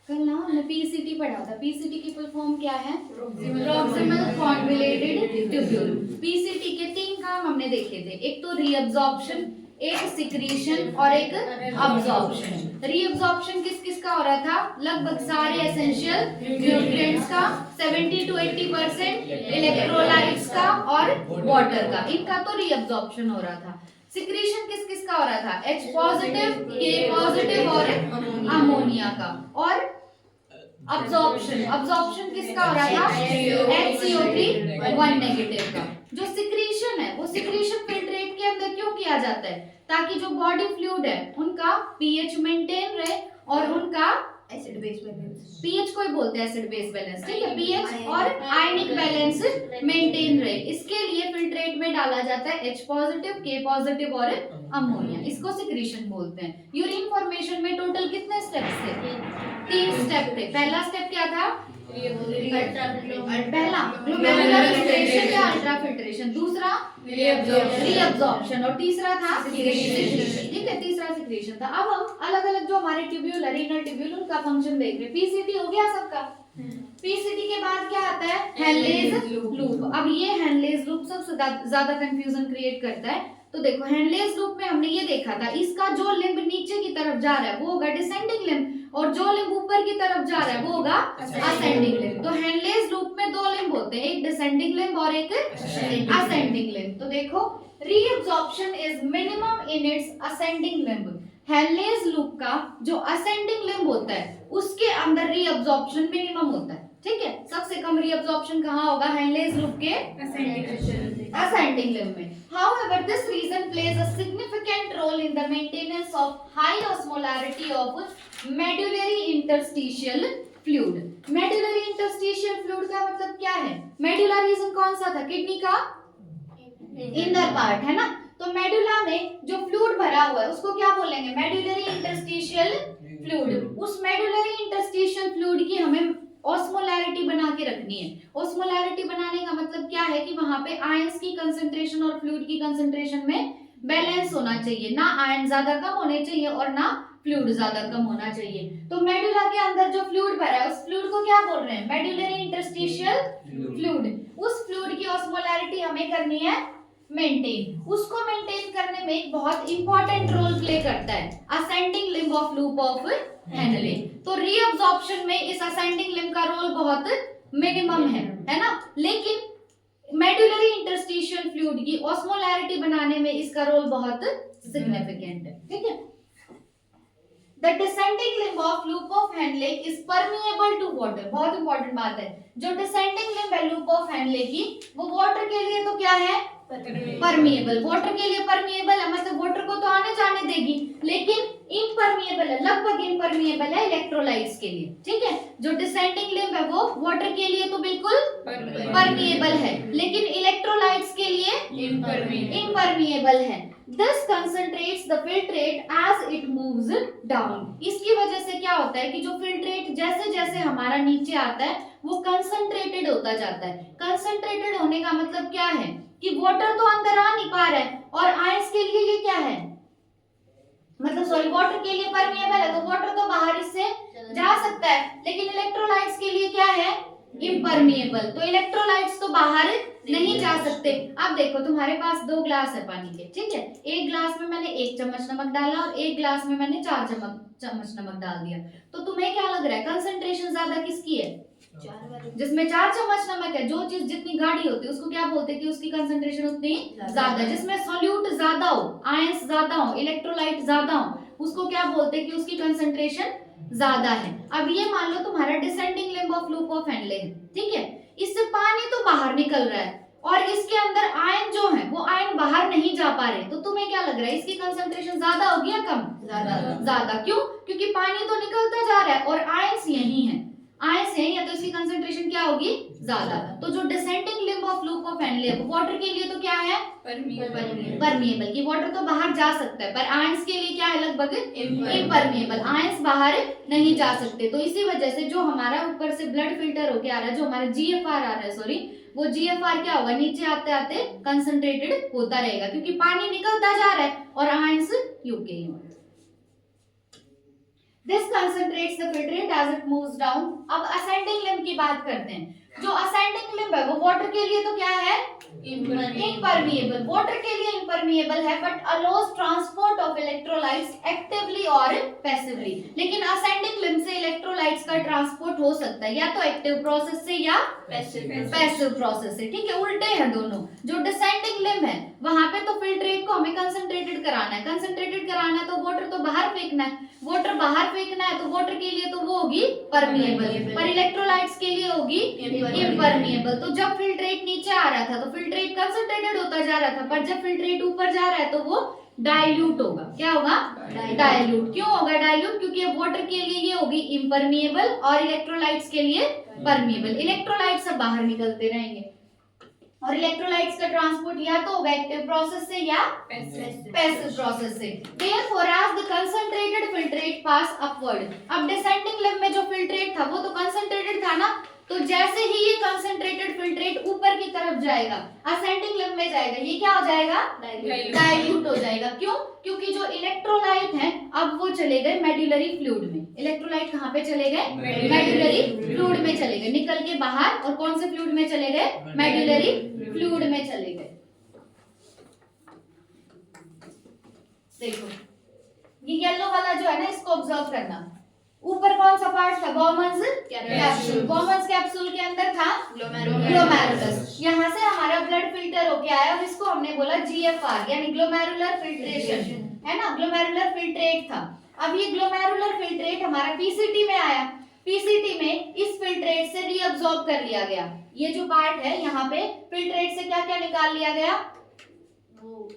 कल ना हमने पीसीटी पढ़ा था। पीसीटी की फुल फॉर्म क्या है? Proximal convoluted tubule. पीसीटी के 3 काम हमने देखे थे, एक तो रीअब्जॉर्प्शन, एक सिक्रीशन और एक अब्जॉर्प्शन। रीअब्जॉर्प्शन किस किस का हो रहा था? लगभग सारे एसेंशियल न्यूट्रिएंट्स का, 70 to 80%, इलेक्ट्रोलाइट्स का और वाटर का, इनका तो रीअब्जॉर्प्शन हो रहा था। सिक्रीशन किस किस का हो रहा था? H पॉजिटिव, K पॉजिटिव और अमोनिया का। और अब्जॉर्प्शन किसका हो रहा था? HCO3 1 नेगेटिव का। जो सिक्रीशन है वो सिक्रीशन फिल्ट्रेट के अंदर क्यों किया जाता है? ताकि जो बॉडी फ्लूइड है उनका पीएच मेंटेन रहे और उनका एसिड बेस बैलेंस, पीएच को ही बोलते हैं एसिड बेस बैलेंस, ठीक है, पीएच और आयनिक बैलेंस मेंटेन रहे, इसके लिए फिल्ट्रेट में डाला जाता है H पॉजिटिव, K पॉजिटिव और अमोनिया, इसको सिक्रीशन बोलते हैं। यूरिन फॉर्मेशन में टोटल कितने स्टेप्स थे? 3 स्टेप थे। पहला स्टेप क्या था? पहला ग्लोमेरुलर फिल्ट्रेशन या अल्ट्रा फिल्ट्रेशन, दूसरा रीअब्जॉर्प्शन और तीसरा था सिक्रीशन, ठीक है, तीसरा सिक्रीशन था। अब हम अलग अलग जो हमारे ट्यूब्यूल रीनल ट्यूब्यूल उनका फंक्शन देख रहे हैं। पीसीटी हो गया सबका। पीसीटी के बाद क्या आता है? Henle's loop. अब ये हेनलेज लूप सबसे ज्यादा कंफ्यूजन क्रिएट करता है। तो देखो हेनलेज लूप में हमने ये देखा था, इसका जो लिंब नीचे की तरफ जा रहा है वो होगा डिसेंडिंग लिंब और जो लिंब ऊपर की तरफ जा रहा है वो होगा असेंडिंग लिंब। तो हेनलेज लूप में 2 लिंब होते हैं, एक डिसेंडिंग लिंब और एक असेंडिंग लिंब। तो देखो reabsorption is minimum in its ascending limb. Henle's loop का जो असेंडिंग लिंब होता है उसके अंदर रीअब्जॉर्प्शन मिनिमम होता है, ठीक है। सबसे कम रीअब्जॉर्प्शन कहाँ होगा? हेनलेज लूप के असेंडिंग लिंब में। However, this region plays a significant role in the maintenance of high osmolarity of medullary interstitial fluid. Medullary interstitial fluid का मतलब क्या है? मेडुला रीजन कौन सा था? किडनी का इनर पार्ट है ना। तो मेडुला में जो फ्लूइड भरा हुआ है उसको क्या बोलेंगे? Medullary interstitial fluid. उस मेडुलरी इंटरस्टिशियल फ्लूइड की हमें ऑस्मोलैरिटी बना के रखनी है। ऑस्मोलैरिटी बनाने का मतलब क्या है कि वहां पे आयंस की कंसंट्रेशन और फ्लूइड की कंसंट्रेशन में बैलेंस होना चाहिए, ना आयन ज्यादा कम होने चाहिए और ना फ्लूइड ज्यादा कम होना चाहिए। तो मेडुला के अंदर जो फ्लूइड भरा है उस फ्लूइड को क्या बोल रहे हैं? Medullary interstitial fluid. उस फ्लूइड की ऑस्मोलैरिटी हमें करनी है मेंटेन। उसको मेंटेन करने में एक बहुत इंपॉर्टेंट रोल प्ले करता है ascending limb of loop of Henley. तो रीअब्जॉर्प्शन में इस असेंडिंग लिंब का रोल बहुत मिनिमम है ना, लेकिन मेडुलरी इंटरस्टिशियल फ्लूइड की ऑस्मोलैरिटी बनाने में इसका रोल बहुत सिग्निफिकेंट है, ठीक है। The descending limb of loop of Henle is permeable to water। बहुत इंपॉर्टेंट बात है, जो डिसेंडिंग लिंब है लूप ऑफ हेनले की वो वाटर के लिए तो क्या है? परमिएबल। वाटर के लिए परमिएबल है, मतलब वाटर को तो आने जाने देगी, लेकिन इम्परमिएबल है, लगभग इम्परमिएबल है इलेक्ट्रोलाइट्स के लिए, ठीक है। जो डिसेंडिंग लिंब है वो वाटर के लिए तो बिल्कुल परमिएबल है, लेकिन इलेक्ट्रोलाइट्स के लिए इम्परमिएबल है। This concentrates the filtrate as it moves down। इसकी वजह से क्या होता है कि जो फिल्ट्रेट जैसे जैसे हमारा नीचे आता है वो कंसंट्रेटेड होता जाता है। कंसंट्रेटेड होने का मतलब क्या है कि वाटर तो अंदर आ नहीं पा रहा है और आयंस के लिए ये क्या है, मतलब सॉरी वाटर के लिए परमिएबल है तो वाटर तो बाहर इससे जा सकता है, लेकिन इलेक्ट्रोलाइट्स के लिए क्या है? इम्परमिएबल। तो इलेक्ट्रोलाइट्स तो बाहर नहीं जा सकते। अब देखो तुम्हारे पास 2 ग्लास है पानी के, ठीक है। एक ग्लास में मैंने 1 चम्मच नमक डाला और एक ग्लास में मैंने 4 चम्मच नमक डाल दिया। तो तुम्हें क्या लग रहा है कंसंट्रेशन ज्यादा किसकी है? जिसमें 4 चम्मच नमक है। जो चीज जितनी गाढ़ी होती है उसको क्या बोलते हैं कि उसकी कंसंट्रेशन उतनी ज्यादा। जिसमें सॉल्यूट ज्यादा हो, आयंस ज्यादा हो, इलेक्ट्रोलाइट ज्यादा हो, उसको क्या बोलते हैं कि उसकी कंसंट्रेशन ज्यादा है। अब ये मान लो तुम्हारा descending limb of loop of Henley है, ठीक है। इससे पानी तो बाहर निकल रहा है और इसके अंदर आयन जो है वो आयन बाहर नहीं जा पा रहे, तो तुम्हें क्या लग रहा है इसकी कंसंट्रेशन ज्यादा होगी या कम? ज्यादा। क्यों? क्योंकि पानी तो निकलता जा रहा है और आयंस यही है, आयंस है या तो इसकी कंसंट्रेशन क्या होगी? ज्यादा। तो जो descending limb of loop of Henley water के लिए तो क्या है? परमिएबल, कि वाटर तो बाहर जा सकता है, पर आयंस के लिए क्या है? लगभग इम्परमिएबल, आयंस बाहर नहीं जा सकते। तो इसी वजह से जो हमारा ऊपर से ब्लड फिल्टर होके आ रहा है, जो हमारा जीएफआर आ रहा है, सॉरी वो जीएफआर क्या होगा? नीचे आते आते कंसंट्रेटेड होता रहेगा, क्योंकि पानी निकलता जा रहा है और आयंस यूके ही होगा। This concentrates the filtrate as it moves down. अब असेंडिंग लिम्ब की बात करते हैं। जो असेंडिंग लिम्ब है वो वाटर के लिए तो क्या है, इम्परमिएबल, वाटर के लिए इम्परमिएबल है, but allows transport of electrolytes actively और पैसिवली। लेकिन असेंडिंग लिम्ब से इलेक्ट्रोलाइट्स का ट्रांसपोर्ट हो सकता है या तो एक्टिव प्रोसेस से या पैसिव प्रोसेस से, ठीक है, उल्टे हैं दोनों। जो डिसेंडिंग लिम्ब है वहां पे तो फिल्ट्रेट को हमें कंसंट्रेटेड कराना है, कंसंट्रेटेड कराना है तो वाटर तो बाहर फेंकना है, वाटर बाहर फेंकना है तो वाटर के लिए तो वो होगी परमिएबल, पर इलेक्ट्रोलाइट्स के लिए होगी इम्परमिएबल। तो जब फिल्ट्रेट नीचे आ रहा था तो फिल्ट्रेट कंसंट्रेटेड होता जा रहा था, पर जब फिल्ट्रेट ऊपर जा रहा है तो वो डाइल्यूट होगा। क्या होगा, डाइल्यूट। क्यों होगा डाइल्यूट, क्योंकि अब वाटर के लिए ये होगी इम्परमिएबल और इलेक्ट्रोलाइट्स के लिए परमिएबल। इलेक्ट्रोलाइट्स सब बाहर निकलते रहेंगे और इलेक्ट्रोलाइट्स का ट्रांसपोर्ट या तो होगा एक्टिव प्रोसेस से या पैसिव प्रोसेस से। Therefore, as the concentrated filtrate pass upward, अब डिसेंडिंग लिम्ब में जो फिल्ट्रेट था वो तो कंसंट्रेटेड था ना, तो जैसे ही ये कंसंट्रेटेड फिल्ट्रेट ऊपर की तरफ जाएगा, असेंडिंग लिम्ब में जाएगा, ये क्या हो जाएगा, डाइल्यूट हो जाएगा। क्यों, क्योंकि जो इलेक्ट्रोलाइट है अब वो चले गए मेडुलरी फ्लूइड में। इलेक्ट्रोलाइट कहाँ पे चले गए, मेडुलरी फ्लूइड में चले गए, निकल के बाहर, और कौन से फ्लूइड में चले गए, मेडुलरी फ्लूइड में चले गए। देखो ये येलो वाला जो है ना, इसको ऑब्जर्व करना। ऊपर कौन सा पार्ट था, बॉमन्स कैप्सूल। बॉमन्स कैप्सूल के अंदर था ग्लोमेरुलस। यहाँ से हमारा ब्लड फिल्टर होके आया और इसको हमने बोला जीएफआर, यानी ग्लोमेरुलर फिल्ट्रेशन, है ना, ग्लोमेरुलर फिल्ट्रेट था। अब ये ग्लोमेरुलर फिल्ट्रेट हमारा पीसीटी में आया, पीसीटी में इस फिल्ट्रेट से रीअब्सॉर्ब कर लिया गया। ये जो पार्ट है यहाँ पे फिल्ट्रेट से क्या क्या निकाल लिया गया,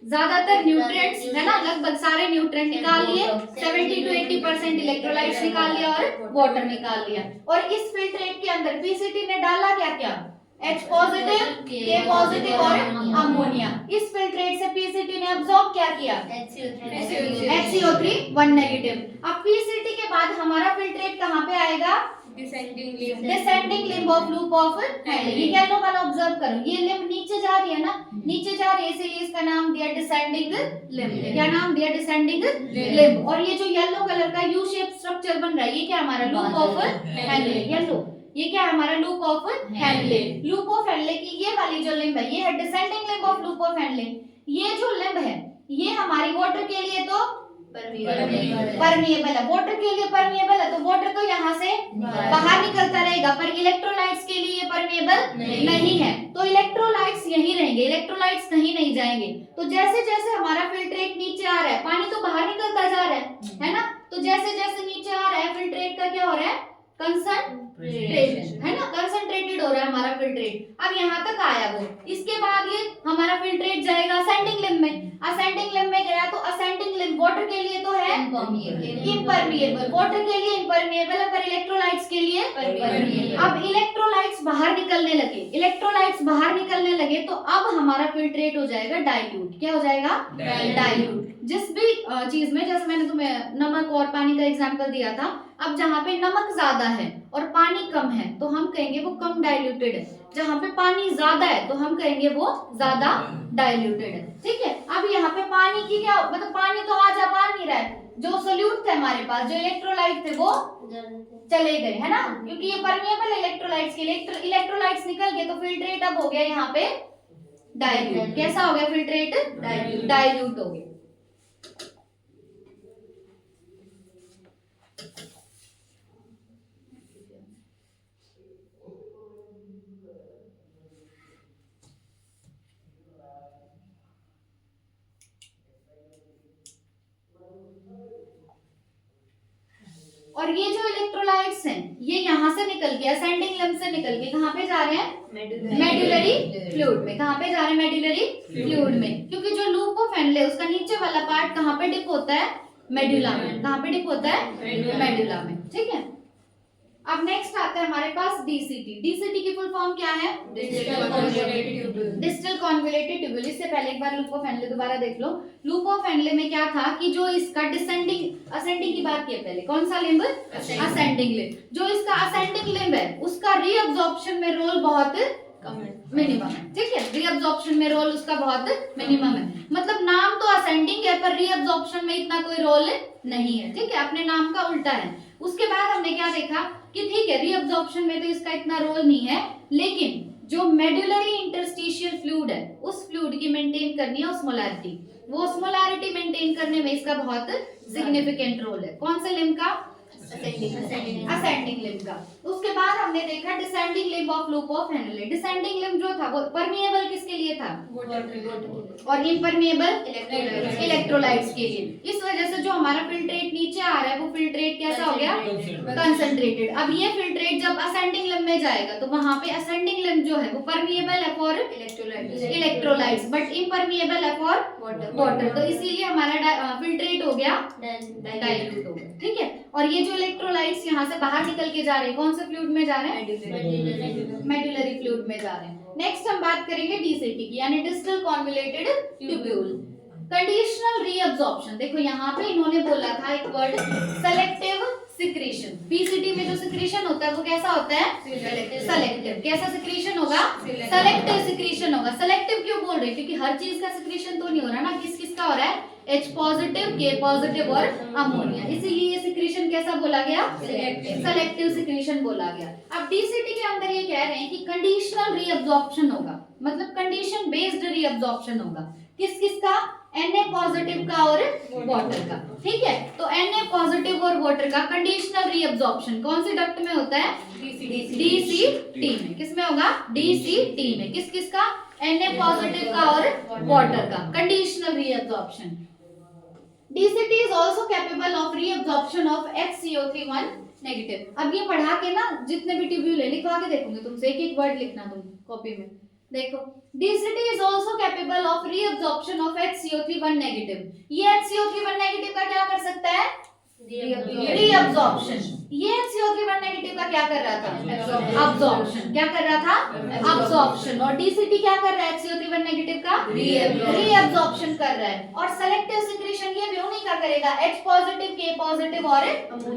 ज्यादातर न्यूट्रिएंट्स, है ना, लगभग सारे न्यूट्रिएंट निकाल लिए, 70 to 80% इलेक्ट्रोलाइट्स निकाल लिया और वाटर निकाल लिया। और इस फिल्ट्रेट के अंदर पीसीटी ने डाला क्या क्या, H पॉजिटिव, K पॉजिटिव और अमोनिया। इस फिल्ट्रेट से पीसीटी ने अब्सॉर्ब क्या किया, HCO3 1 नेगेटिव। अब पीसीटी के बाद हमारा फिल्ट्रेट कहाँ पे आएगा, descending limb of loop of Henle. ये येलो वाला ऑब्जर्व करो, ये लिम्ब नीचे जा रही है ना, नीचे जा रही है, इसीलिए इसका नाम दिया डिसेंडिंग लिम्ब। क्या नाम दिया, डिसेंडिंग लिम्ब। और ये जो येलो कलर का यू शेप स्ट्रक्चर बन रहा है, ये क्या हमारा लूप ऑफ हैंडले, येलो, ये क्या है हमारा loop of Henle. Loop of Henle की ये वाली जो लिम्ब है, ये है descending limb of loop of Henle. ये जो लिम्ब है ये हमारी वाटर के लिए तो परमिएबल है, वाटर के लिए परमिएबल है, तो वाटर तो यहाँ से बाहर निकलता रहेगा, पर इलेक्ट्रोलाइट्स के लिए ये नहीं है, तो इलेक्ट्रोलाइट्स यहीं रहेंगे, इलेक्ट्रोलाइट्स कहीं नहीं जाएंगे। तो जैसे जैसे हमारा फिल्ट्रेट नीचे आ रहा है, पानी तो बाहर निकलता जा रहा है ना, तो जैसे जैसे नीचे आ रहा है फिल्ट्रेट का क्या हो रहा है, कंसंट्रेशन, है ना, कंसंट्रेटेड हो रहा है हमारा फिल्ट्रेट। अब यहाँ तक आया वो, इसके बाद ये हमारा फिल्ट्रेट जाएगा असेंडिंग लिम्ब में। असेंडिंग लिम्ब में गया तो असेंडिंग लिम्ब वाटर के लिए तो है इम्परमिएबल, वाटर के लिए इम्परमिएबल है, पर इलेक्ट्रोलाइट्स के लिए परमिएबल। अब इलेक्ट्रोलाइट्स बाहर निकलने लगे, इलेक्ट्रोलाइट्स बाहर निकलने लगे तो अब हमारा फिल्ट्रेट हो जाएगा डाइल्यूट। क्या हो जाएगा, डाइल्यूट। जिस भी चीज में, जैसे मैंने तुम्हें नमक और पानी का एग्जांपल दिया था, अब जहाँ पे नमक ज्यादा है और पानी कम है तो हम कहेंगे वो कम डाइल्यूटेड है, जहाँ पे पानी ज्यादा है तो हम कहेंगे वो ज्यादा डाइल्यूटेड है। ठीक है, अब यहाँ पे पानी की क्या, मतलब पानी तो आ जा पा नहीं रहा है, जो सोल्यूट थे हमारे पास, जो इलेक्ट्रोलाइट थे वो चले गए, है ना, क्योंकि ये परमिएबल इलेक्ट्रोलाइट्स के लिए, इलेक्ट्रोलाइट्स निकल गए तो फिल्ट्रेट अब हो गया यहाँ पे डाइल्यूट। कैसा हो गया फिल्ट्रेट, डाइल्यूट हो गया। और ये जो इलेक्ट्रोलाइट्स हैं ये यहाँ से निकल के असेंडिंग लिम्ब से निकल के कहाँ पे जा रहे हैं, मेडुलरी फ्लूइड में। कहाँ पे जा रहे हैं, मेडुलरी फ्लूइड में, क्योंकि जो लूप ऑफ हैंडले उसका नीचे वाला पार्ट कहाँ पे डिप होता है, मेडुला में। कहाँ पे डिप होता है, मेडुला में। ठीक है, अब नेक्स्ट आता है हमारे पास डीसीटी। डीसीटी की फुल फॉर्म क्या है, डिस्टल कॉन्वोल्यूटेड ट्यूब्यूल। इससे पहले एक बार लूप ऑफ हैंडले दोबारा देख लो। लूप ऑफ हैंडले में क्या था कि जो इसका डिसेंडिंग, असेंडिंग की बात की पहले, कौन सा लिम्ब, असेंडिंग लिम्ब। जो इसका असेंडिंग लिम्ब है उसका रीअब्जॉर्प्शन में रोल बहुत मिनिमम है, ठीक है। रीअब्जॉर्प्शन में रोल उसका बहुत मिनिमम है, मतलब नाम तो असेंडिंग है पर रीअब्जॉर्प्शन में इतना कोई रोल नहीं है, ठीक है, अपने नाम का उल्टा है। उसके बाद हमने क्या देखा कि ठीक है रीअब्जॉर्प्शन में तो इसका इतना रोल नहीं है, लेकिन जो मेडुलरी इंटरस्टिशियल फ्लूइड है उस फ्लूइड की मेंटेन करनी है ऑस्मोलैरिटी, वो ऑस्मोलैरिटी मेंटेन करने में इसका बहुत सिग्निफिकेंट रोल है। कौन से लिम्ब का? असेंडिंग लिम्ब का। उसके बाद हमने देखा descending limb of loop of Henley. Descending limb जो था वो परमिएबल किसके लिए था? और इम्परमिएबल इलेक्ट्रोलाइट्स के लिए। इस वजह से जो हमारा फिल्ट्रेट नीचे आ रहा है वो फिल्ट्रेट कैसा हो गया? कंसंट्रेटेड। अब ये फिल्ट्रेट जब असेंडिंग लिम्ब में जाएगा तो वहां पे असेंडिंग लिम्ब जो है वो परमिएबल है फॉर इलेक्ट्रोलाइट्स बट इम्परमिएबल है फॉर वाटर, तो इसीलिए हमारा फिल्ट्रेट हो गया डाइल्यूट हो गया, ठीक है। और ये जो इलेक्ट्रोलाइट्स यहाँ से बाहर निकल के जा रहे हैं कौन से फ्लूइड में जा रहे हैं? मेडुलरी फ्लूइड में जा रहे हैं। नेक्स्ट हम बात करेंगे डीसीटी की, यानी distal convoluted tubule. Conditional reabsorption, देखो यहाँ पे इन्होंने बोला था एक वर्ड सेलेक्टिव सिक्रीशन। पीसीटी में जो सिक्रीशन होता है वो कैसा होता है? सेलेक्टिव। कैसा सिक्रीशन होगा? सेलेक्टिव सिक्रीशन होगा। सेलेक्टिव क्यों बोल रहे हैं? क्योंकि हर चीज का सिक्रीशन तो नहीं हो रहा ना, किस किस का हो रहा है? H पॉजिटिव, K पॉजिटिव और अमोनिया, इसीलिए ये सिक्रीशन कैसा बोला गया? सेलेक्टिव सिक्रीशन बोला गया। अब डीसीटी के अंदर ये कह रहे हैं कि कंडीशनल रीअब्जॉर्प्शन होगा, मतलब कंडीशन बेस्ड रीअब्जॉर्प्शन होगा। किस किस का? Na पॉजिटिव का और वाटर का, ठीक है। तो Na पॉजिटिव और वाटर का कंडीशनल रीअब्जॉर्प्शन कौन सी डक्ट में होता है? डीसीटी में। किस में होगा? डीसीटी में। किस किस का? Na पॉजिटिव का और वाटर का conditional reabsorption. DCT is also capable of reabsorption of HCO3 negative. अब ये पढ़ा के ना जितने भी ट्यूब्यूल है लिखवा के देखूंगी तुमसे, एक एक वर्ड लिखना तुम कॉपी में। देखो DCT is also capable of reabsorption of HCO3 negative. ये HCO3 नेगेटिव का क्या कर सकता है? रीअब्जॉर्प्शन। ये HCO3 नेगेटिव का क्या कर रहा था? अब्जॉर्प्शन। क्या कर रहा था? अब्जॉर्प्शन। और डीसीटी क्या कर रहा है HCO3 नेगेटिव का? रीअब्जॉर्प्शन कर रहा है। और सेलेक्टिव सिक्रीशन ये भी उन्हीं का करेगा, H पॉजिटिव, K पॉजिटिव और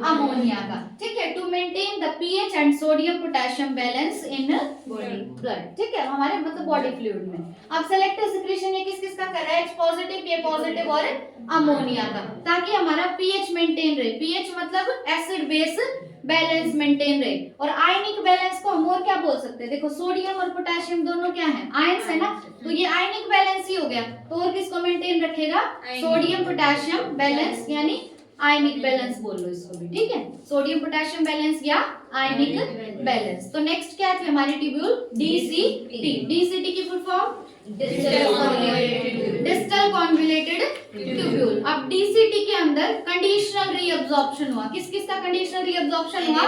अमोनिया का, ठीक है, to maintain the pH and sodium potassium balance in blood, ठीक है, हमारे मतलब बॉडी फ्लूइड में। अब सेलेक्टिव सिक्रीशन ये किस किस का कर रहा है? H पॉजिटिव, K पॉजिटिव और अमोनिया का, ताकि हमारा पीएच मेंटेन रहे। पीएच मतलब एसिड बेस बैलेंस मेंटेन रहे। और आयनिक बैलेंस को हम और क्या बोल सकते हैं? देखो सोडियम और पोटेशियम दोनों क्या है? आयंस है ना, तो ये आयनिक बैलेंस ही हो गया। तो और किसको मेंटेन रखेगा? सोडियम पोटेशियम बैलेंस, यानी आयनिक बैलेंस बोल लो इसको भी, ठीक है, सोडियम पोटेशियम बैलेंस या आयनिक बैलेंस। तो नेक्स्ट क्या थी हमारी ट्यूब्यूल? डीसीटी। डीसीटी की full form distal convoluted tubule. अब डीसीटी के अंदर कंडीशनल रीअब्जॉर्प्शन हुआ। किस किस का कंडीशनल रीअब्जॉर्प्शन हुआ?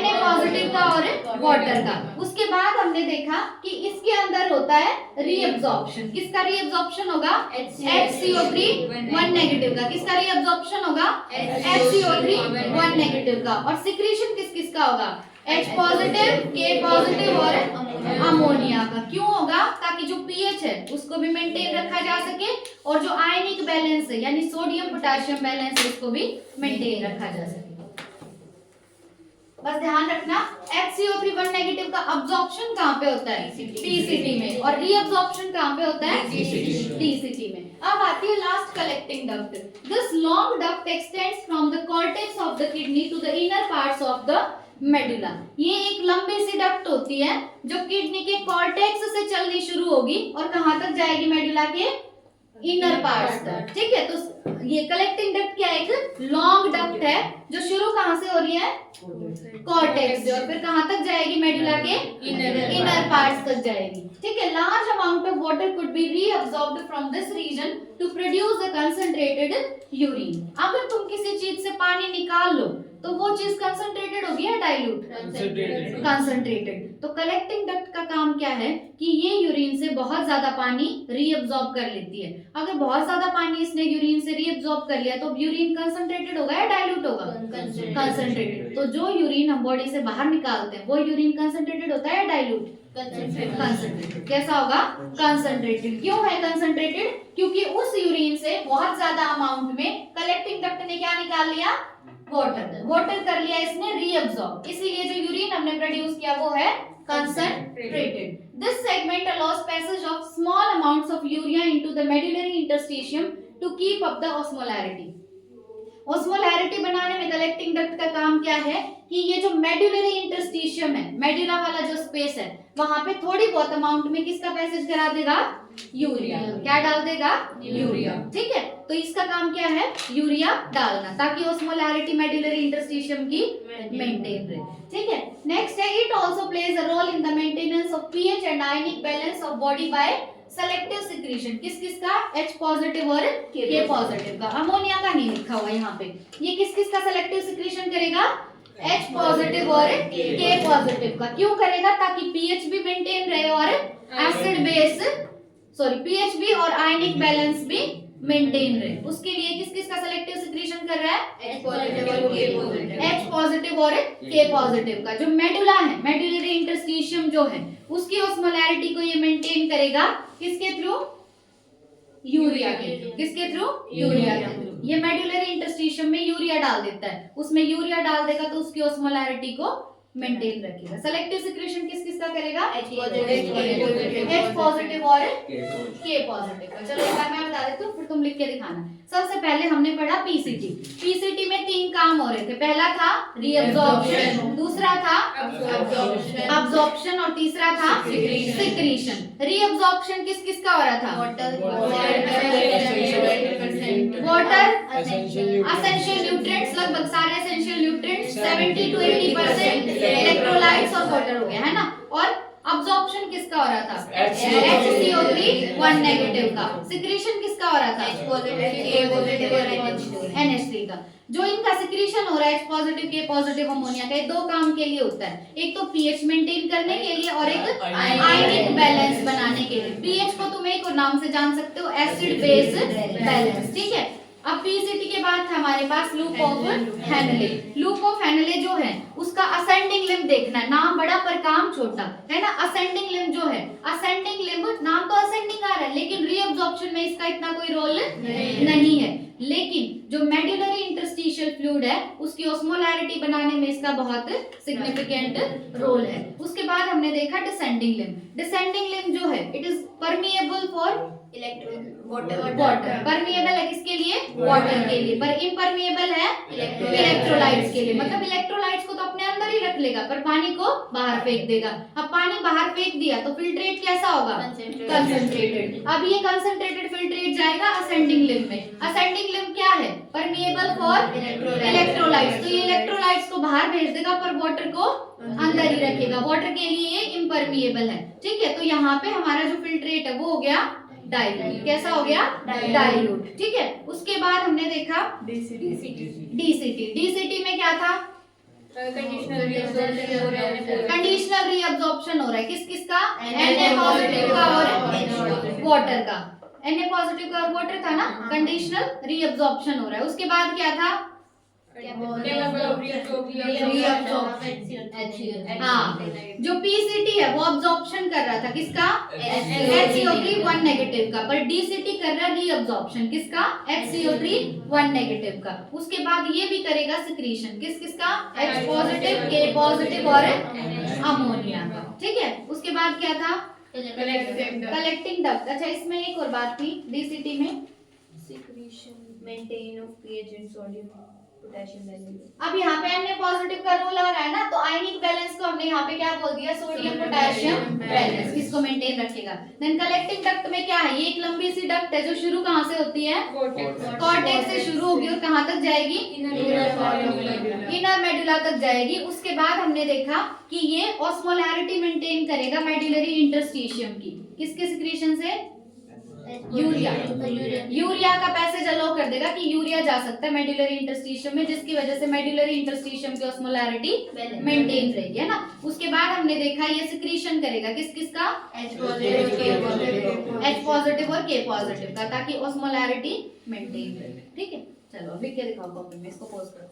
Na पॉजिटिव का और वाटर का। उसके बाद हमने देखा कि इसके अंदर होता है रीअब्जॉर्प्शन। किसका रीअब्जॉर्प्शन होगा? HCO3 नेगेटिव का। किसका रीअब्जॉर्प्शन होगा? HCO3 नेगेटिव का। और सिक्रीशन किस किस का होगा? H पॉजिटिव, K पॉजिटिव और अमोनिया का। क्यों होगा? ताकि जो पीएच है उसको भी मेंटेन रखा जा सके और जो आयनिक बैलेंस है यानी सोडियम पोटेशियम बैलेंस है उसको भी मेंटेन रखा जा सके। बस ध्यान रखना HCO3 नेगेटिव का अब्जॉर्प्शन कहाँ पे होता है? डीसीटी में। और रीअब्जॉर्प्शन कहाँ पे होता है? डीसीटी में। अब आती है last collecting duct. This long duct extends from the cortex of the kidney to the inner parts of the medulla. ये एक लंबी सी डक्ट होती है जो किडनी के कॉर्टेक्स से चलनी शुरू होगी और कहां तक जाएगी? मेडुला के इनर पार्ट्स तक, ठीक है। तो ये कलेक्टिंग डक्ट क्या है? एक लॉन्ग डक्ट है जो शुरू कहां से हो रही है? कॉर्टेक्स से, और फिर कहां तक जाएगी? मेडुला के इनर पार्ट्स तक जाएगी, ठीक है। Large amount of water could be reabsorbed from this region to produce the concentrated urine. अगर तुम किसी चीज से पानी निकाल लो तो वो चीज कंसंट्रेटेड होगी या डाइल्यूट? कंसंट्रेटेड। तो कलेक्टिंग डक्ट का काम क्या है कि ये यूरिन से बहुत ज्यादा पानी रीअब्सॉर्ब कर लेती है। अगर बहुत ज्यादा पानी इसने यूरिन से रीअब्सॉर्ब कर लिया तो यूरिन कंसंट्रेटेड होगा या डाइल्यूट होगा? कंसंट्रेटेड। तो जो यूरिन हम बॉडी से बाहर निकालते हैं वो यूरिन कंसंट्रेटेड होता है या डाइल्यूट? कंसंट्रेटेड। कैसा होगा? कंसंट्रेटेड। क्यों है कंसंट्रेटेड? क्योंकि उस यूरिन से बहुत ज्यादा अमाउंट में कलेक्टिंग डक्ट ने क्या निकाल लिया? वाटर कर लिया इसने रीअब्सॉर्ब। इसीलिए जो यूरिन हमने प्रोड्यूस किया वो है concentrated. This segment allows passage of small amounts of urea into the medullary interstitium to keep up the osmolarity. Osmolarity बनाने में कलेक्टिंग डक्ट का काम क्या है कि ये जो मेडुलरी इंटरस्टिशियम है, मेडुला वाला जो स्पेस है, वहां पे थोड़ी बहुत अमाउंट में किसका पैसेज करा देगा? यूरिया। क्या डाल देगा? यूरिया। ठीक है, तो इसका काम क्या है? यूरिया डालना, ताकि ऑस्मोलैरिटी मेडुलरी इंटरस्टिशियम की मेंटेन रहे। ठीक है, नेक्स्ट है it also plays a role in the maintenance of pH and ionic balance of body by selective secretion. किस किस का? H पॉजिटिव और K पॉजिटिव का। अमोनिया का नहीं लिखा हुआ यहाँ पे। ये किस किस का सेलेक्टिव सिक्रीशन करेगा? H पॉजिटिव और K पॉजिटिव का। क्यों करेगा? ताकि पीएच भी मेंटेन रहे और एसिड बेस पीएच भी और आयनिक बैलेंस भी मेंटेन रहे। उसके लिए किस किस का सेलेक्टिव सिक्रीशन कर रहा है? H पॉजिटिव और K पॉजिटिव। H पॉजिटिव और K पॉजिटिव का। जो मेडुला है, मेडुलरी इंटरस्टिशियम जो है, उसकी ऑस्मोलैरिटी को ये मेंटेन करेगा किसके थ्रू? यूरिया के थ्रू। किसके थ्रू? यूरिया के थ्रू। ये मेडुलरी इंटरस्टिशियम में यूरिया डाल देता है, उसमें यूरिया डाल देगा तो उसकी ऑस्मोलैरिटी को मेंटेन रखेगा। सेलेक्टिव सिक्रीशन किस किस का करेगा? H पॉजिटिव और K पॉजिटिव का। चलो एक बार मैं बता देती हूँ, फिर तुम लिख के दिखाना। सबसे पहले हमने पढ़ा पीसीटी। पीसीटी में 3 काम हो रहे थे। पहला था रीअब्जॉर्प्शन, दूसरा था अब्जॉर्प्शन और तीसरा था सिक्रीशन। रीअब्जॉर्प्शन किस किस का हो रहा था? वाटर, एसेंशियल न्यूट्रिएंट्स, लगभग सारे एसेंशियल न्यूट्रिएंट्स 70 to 80%, इलेक्ट्रोलाइट्स और वाटर हो गया है ना। और अब्जॉर्प्शन किसका हो रहा था? HCO3 1 नेगेटिव का। सिक्रीशन किसका हो रहा था? H पॉजिटिव और NH3 का। जो इनका सिक्रीशन हो रहा है H positive K positive ammonia का, 2 काम के लिए होता है। एक तो पीएच मेंटेन करने के लिए और एक आयनिक बैलेंस बनाने के लिए। पीएच को तुम एक और नाम से जान सकते हो, एसिड बेस बैलेंस। ठीक है, अब पीसीटी के बाद था हमारे पास loop of Henle. Loop of Henle जो है उसका असेंडिंग लिम्ब देखना है। नाम बड़ा पर काम छोटा है ना। असेंडिंग लिम्ब जो है, असेंडिंग लिम्ब नाम तो असेंडिंग आ रहा है, लेकिन रीअब्जॉर्प्शन में इसका इतना कोई रोल नहीं है। लेकिन जो मेडुलरी इंटरस्टिशियल फ्लूइड है उसकी ऑस्मोलैरिटी बनाने में इसका बहुत सिग्निफिकेंट रोल है। उसके बाद हमने देखा डिसेंडिंग लिम्ब। डिसेंडिंग लिम्ब जो है it is permeable for water. Permeable है किसके लिए? वाटर के लिए। पर इम्परमिएबल है इलेक्ट्रोलाइट्स के लिए। मतलब इलेक्ट्रोलाइट्स को तो अपने अंदर ही रख लेगा पर पानी को बाहर फेंक देगा। अब पानी बाहर फेंक दिया तो फिल्ट्रेट कैसा होगा? कंसंट्रेटेड। अब ये कंसंट्रेटेड फिल्ट्रेट जाएगा असेंडिंग लिम्ब में। असेंडिंग लिम्ब क्या है? Permeable for electrolytes. तो ये इलेक्ट्रोलाइट्स को बाहर भेज देगा पर वाटर को अंदर ही रखेगा। वाटर के लिए ये इम्परमिएबल है। ठीक है, तो यहाँ पे हमारा जो फिल्ट्रेट है वो हो गया डाइल्यूट। कैसा हो गया? डाइल्यूट। ठीक है, उसके बाद हमने देखा डीसीटी। डीसीटी में क्या था? कंडीशनल रीअब्जॉर्प्शन हो रहा है। किस किस का? Na पॉजिटिव का और वाटर का। Na पॉजिटिव का और वाटर था ना। कंडीशनल रीअब्जॉर्प्शन हो रहा है। उसके बाद क्या था? जो पीसीटी है वो अब्जॉर्प्शन कर रहा था किसका? HCO3 1 नेगेटिव का। पर डीसीटी कर रहा है रीअब्जॉर्प्शन किसका? HCO3 1 नेगेटिव का। उसके बाद ये भी करेगा सिक्रीशन किस किसका? H पॉजिटिव K पॉजिटिव और अमोनिया का। ठीक है, उसके बाद क्या था? Collecting duct. अच्छा, इसमें एक और बात थी डीसीटी में, secretion maintain of pH and sodium potassium balance. अब यहाँ पे Na पॉजिटिव का रोल आ रहा है ना, तो आयनिक बैलेंस को हमने यहाँ पे क्या बोल दिया? Sodium potassium balance. किसको मेंटेन रखेगा? देन कलेक्टिंग डक्ट में क्या है? ये एक लंबी सी डक्ट है जो शुरू कहाँ से होती है? कॉर्टेक्स से शुरू होगी और कहाँ तक जाएगी? इनर मेडुला तक जाएगी। उसके बाद हमने देखा कि ये ऑस्मोलैरिटी मेंटेन करेगा मेडुलरी इंटरस्टिशियम की। किसके सिक्रीशन से? यूरिया। यूरिया का पैसेज अलाउ कर देगा कि यूरिया जा सकता है मेडुलरी इंटरस्टिशियम में, जिसकी वजह से मेडुलरी इंटरस्टिशियम की ऑस्मोलैरिटी मेंटेन रहेगी, है ना। उसके बाद हमने देखा ये सिक्रीशन करेगा किस किस का? H पॉजिटिव और K पॉजिटिव का, ताकि ऑस्मोलैरिटी मेंटेन रहे। ठीक है, चलो लिख के दिखाओ कॉपी में, इसको पॉज करो।